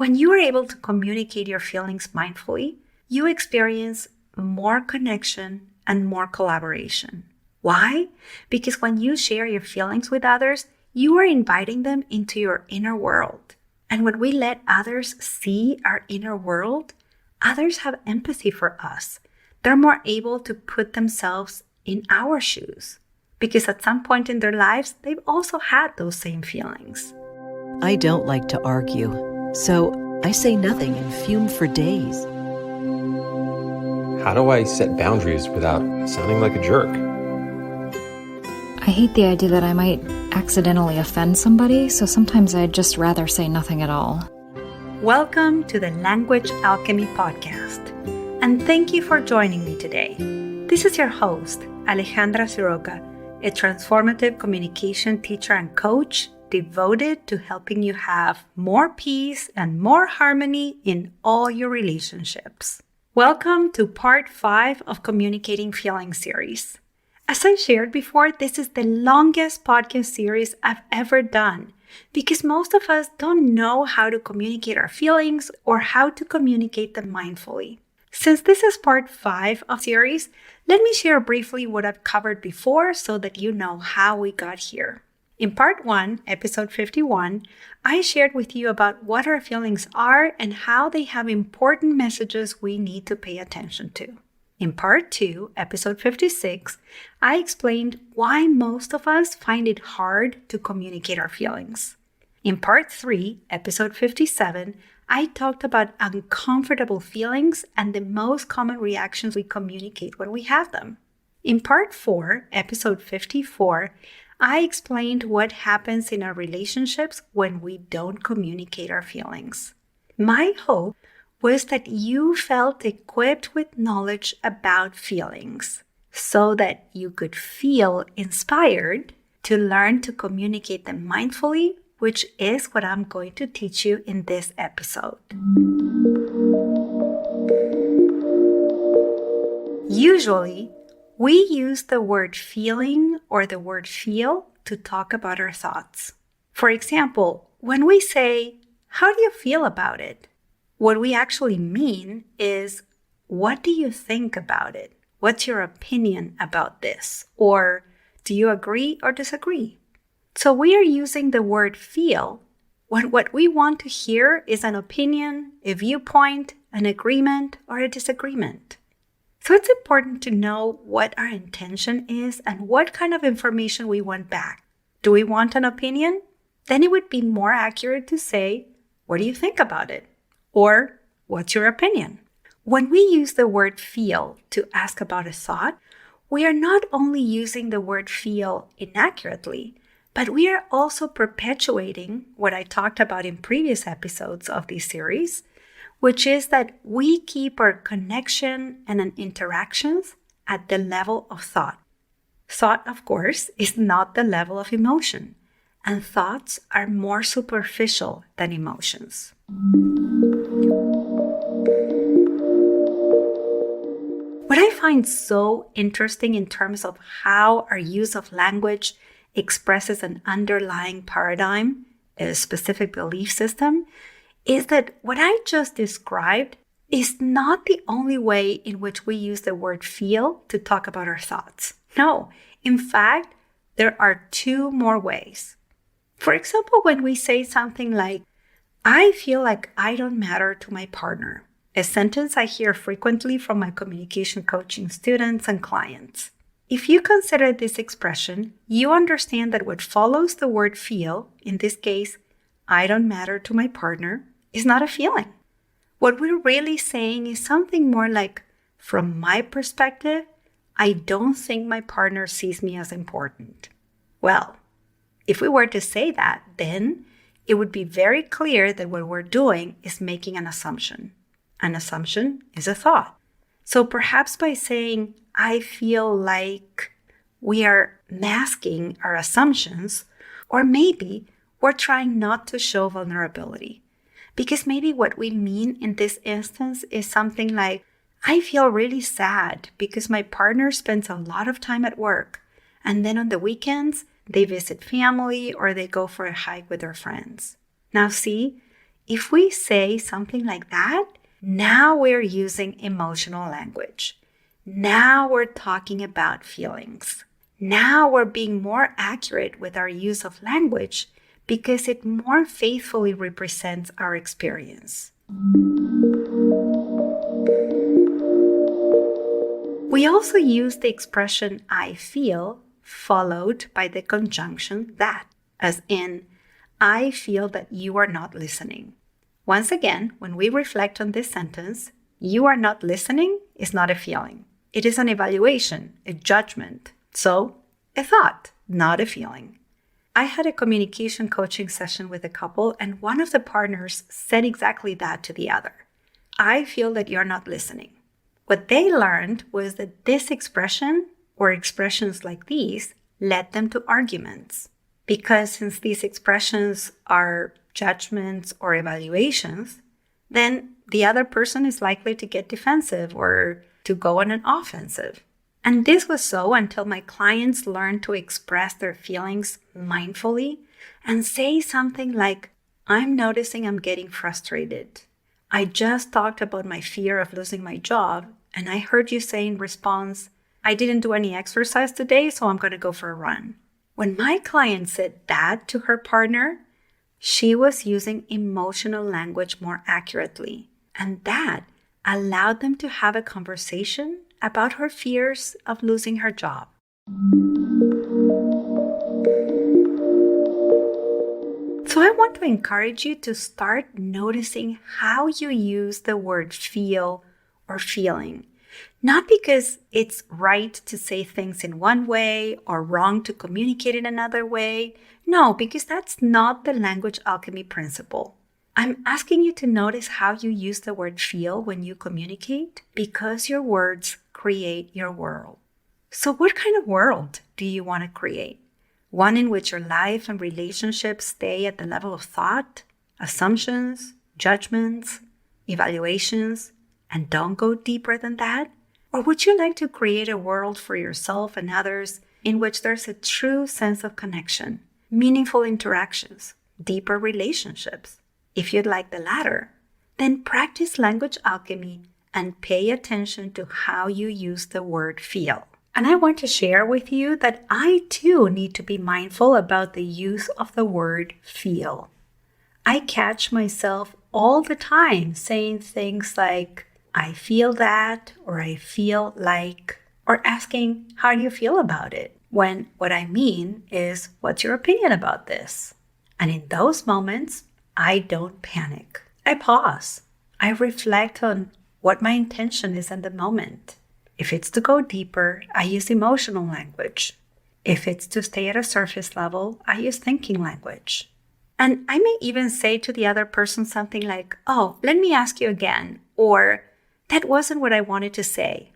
When you are able to communicate your feelings mindfully, you experience more connection and more collaboration. Why? Because when you share your feelings with others, you are inviting them into your inner world. And when we let others see our inner world, others have empathy for us. They're more able to put themselves in our shoes. Because at some point in their lives, they've also had those same feelings. I don't like to argue, so I say nothing and fume for days. How do I set boundaries without sounding like a jerk? I hate the idea that I might accidentally offend somebody, so sometimes I'd just rather say nothing at all. Welcome to the Language Alchemy Podcast, and thank you for joining me today. This is your host, Alejandra, a transformative communication teacher and coach devoted to helping you have more peace and more harmony in all your relationships. Welcome to part 5 of Communicating Feelings series. As I shared before, this is the longest podcast series I've ever done because most of us don't know how to communicate our feelings or how to communicate them mindfully. Since this is part 5 of the series, let me share briefly what I've covered before so that you know how we got here. In part 1, episode 51, I shared with you about what our feelings are and how they have important messages we need to pay attention to. In part 2, episode 56, I explained why most of us find it hard to communicate our feelings. In part 3, episode 57, I talked about uncomfortable feelings and the most common reactions we communicate when we have them. In part 4, episode 54, I explained what happens in our relationships when we don't communicate our feelings. My hope was that you felt equipped with knowledge about feelings so that you could feel inspired to learn to communicate them mindfully, which is what I'm going to teach you in this episode. Usually, we use the word feeling or the word feel to talk about our thoughts. For example, when we say, "How do you feel about it?" what we actually mean is, "What do you think about it? What's your opinion about this?" Or, "Do you agree or disagree?" So we are using the word feel when what we want to hear is an opinion, a viewpoint, an agreement, or a disagreement. So it's important to know what our intention is and what kind of information we want back. Do we want an opinion? Then it would be more accurate to say, "What do you think about it?" Or, "What's your opinion?" When we use the word feel to ask about a thought, we are not only using the word feel inaccurately, but we are also perpetuating what I talked about in previous episodes of this series, which is that we keep our connection and interactions at the level of thought. Thought, of course, is not the level of emotion, and thoughts are more superficial than emotions. What I find so interesting in terms of how our use of language expresses an underlying paradigm, a specific belief system, is that what I just described is not the only way in which we use the word feel to talk about our thoughts. No, in fact, there are 2 more ways. For example, when we say something like, "I feel like I don't matter to my partner," a sentence I hear frequently from my communication coaching students and clients. If you consider this expression, you understand that what follows the word feel, in this case, "I don't matter to my partner," is not a feeling. What we're really saying is something more like, "From my perspective, I don't think my partner sees me as important." Well, if we were to say that, then it would be very clear that what we're doing is making an assumption. An assumption is a thought. So perhaps by saying, "I feel like," we are masking our assumptions, or maybe we're trying not to show vulnerability. Because maybe what we mean in this instance is something like, "I feel really sad because my partner spends a lot of time at work, and then on the weekends, they visit family or they go for a hike with their friends." Now see, If we say something like that, now we're using emotional language. Now we're talking about feelings. Now we're being more accurate with our use of language because it more faithfully represents our experience. We also use the expression I feel followed by the conjunction that, as in, I feel that you are not listening. Once again, when we reflect on this sentence, you are not listening is not a feeling. It is an evaluation, a judgment. So, a thought, not a feeling. I had a communication coaching session with a couple, and one of the partners said exactly that to the other. I feel that you're not listening. What they learned was that this expression, or expressions like these, led them to arguments. Because since these expressions are judgments or evaluations, then the other person is likely to get defensive or to go on an offensive. And this was so until my clients learned to express their feelings mindfully and say something like, I'm noticing I'm getting frustrated. I just talked about my fear of losing my job, and I heard you say in response, I didn't do any exercise today, so I'm going to go for a run. When my client said that to her partner, she was using emotional language more accurately, and that allowed them to have a conversation about her fears of losing her job. So I want to encourage you to start noticing how you use the word feel or feeling. Not because it's right to say things in one way or wrong to communicate in another way. No, because that's not the language alchemy principle. I'm asking you to notice how you use the word feel when you communicate because your words create your world. So what kind of world do you want to create? One in which your life and relationships stay at the level of thought, assumptions, judgments, evaluations, and don't go deeper than that? Or would you like to create a world for yourself and others in which there's a true sense of connection, meaningful interactions, deeper relationships? If you'd like the latter, then practice language alchemy and pay attention to how you use the word feel. And I want to share with you that I too need to be mindful about the use of the word feel. I catch myself all the time saying things like, I feel that, or I feel like, or asking, how do you feel about it? When what I mean is, what's your opinion about this? And in those moments, I don't panic. I pause. I reflect on what my intention is at the moment. If it's to go deeper, I use emotional language. If it's to stay at a surface level, I use thinking language. And I may even say to the other person something like, oh, let me ask you again, or that wasn't what I wanted to say.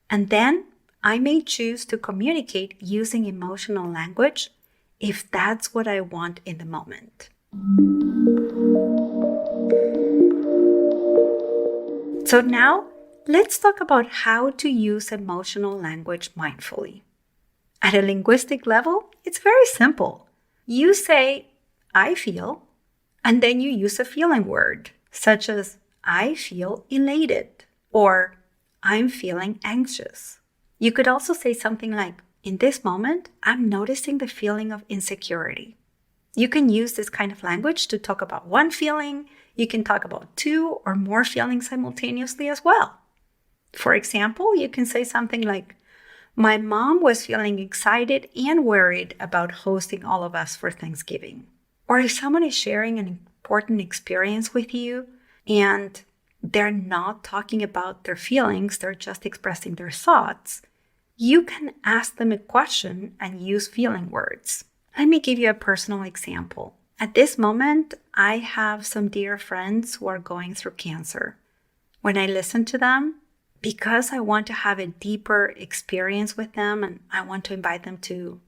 And then I may choose to communicate using emotional language if that's what I want in the moment. So now, let's talk about how to use emotional language mindfully. At a linguistic level, it's very simple. You say, I feel, and then you use a feeling word, such as, I feel elated, or I'm feeling anxious. You could also say something like, in this moment, I'm noticing the feeling of insecurity. You can use this kind of language to talk about one feeling. You can talk about two or more feelings simultaneously as well. For example, you can say something like, my mom was feeling excited and worried about hosting all of us for Thanksgiving. Or if someone is sharing an important experience with you and they're not talking about their feelings, they're just expressing their thoughts, you can ask them a question and use feeling words. Let me give you a personal example. At this moment, I have some dear friends who are going through cancer. When I listen to them, because I want to have a deeper experience with them and I want to invite them to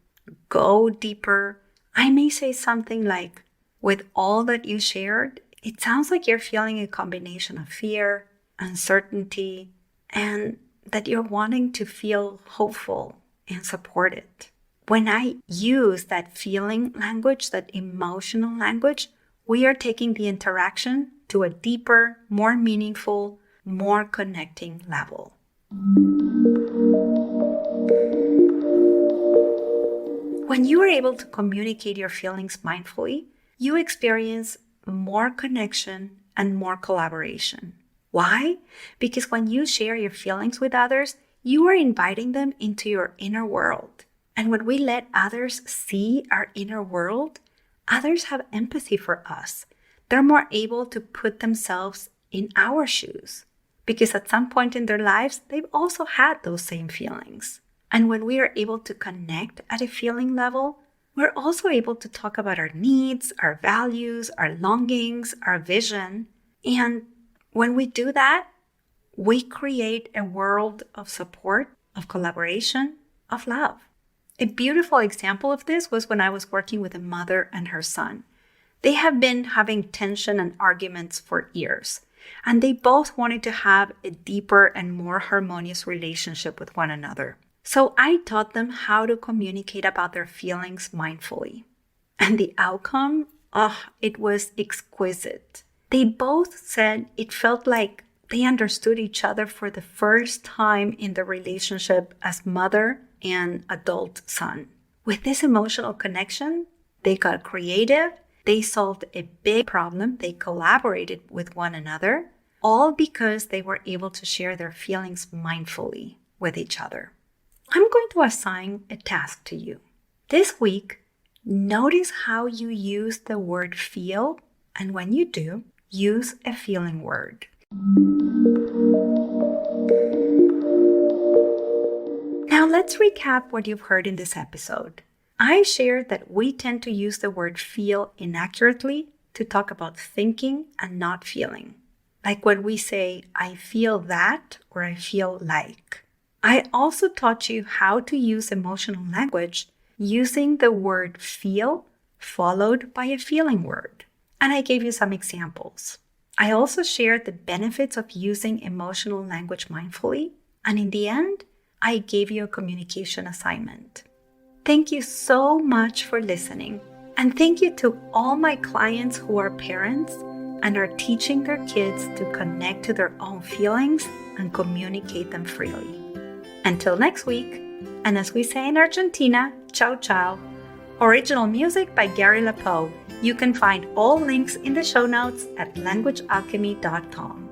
go deeper, I may say something like, with all that you shared, it sounds like you're feeling a combination of fear, uncertainty, and that you're wanting to feel hopeful and supported. When I use that feeling language, that emotional language, we are taking the interaction to a deeper, more meaningful, more connecting level. When you are able to communicate your feelings mindfully, you experience more connection and more collaboration. Why? Because when you share your feelings with others, you are inviting them into your inner world. And when we let others see our inner world, others have empathy for us. They're more able to put themselves in our shoes because at some point in their lives, they've also had those same feelings. And when we are able to connect at a feeling level, we're also able to talk about our needs, our values, our longings, our vision. And when we do that, we create a world of support, of collaboration, of love. A beautiful example of this was when I was working with a mother and her son. They have been having tension and arguments for years, and they both wanted to have a deeper and more harmonious relationship with one another. So I taught them how to communicate about their feelings mindfully. And the outcome, it was exquisite. They both said it felt like they understood each other for the first time in the relationship as mother and adult son. With this emotional connection, they got creative, they solved a big problem, they collaborated with one another, all because they were able to share their feelings mindfully with each other. I'm going to assign a task to you. This week, notice how you use the word feel, and when you do, use a feeling word. Now let's recap what you've heard in this episode. I shared that we tend to use the word feel inaccurately to talk about thinking and not feeling. Like when we say, I feel that, or I feel like. I also taught you how to use emotional language using the word feel followed by a feeling word. And I gave you some examples. I also shared the benefits of using emotional language mindfully. And in the end, I gave you a communication assignment. Thank you so much for listening. And thank you to all my clients who are parents and are teaching their kids to connect to their own feelings and communicate them freely. Until next week, and as we say in Argentina, ciao ciao. Original music by Gary LaPoe. You can find all links in the show notes at languagealchemy.com.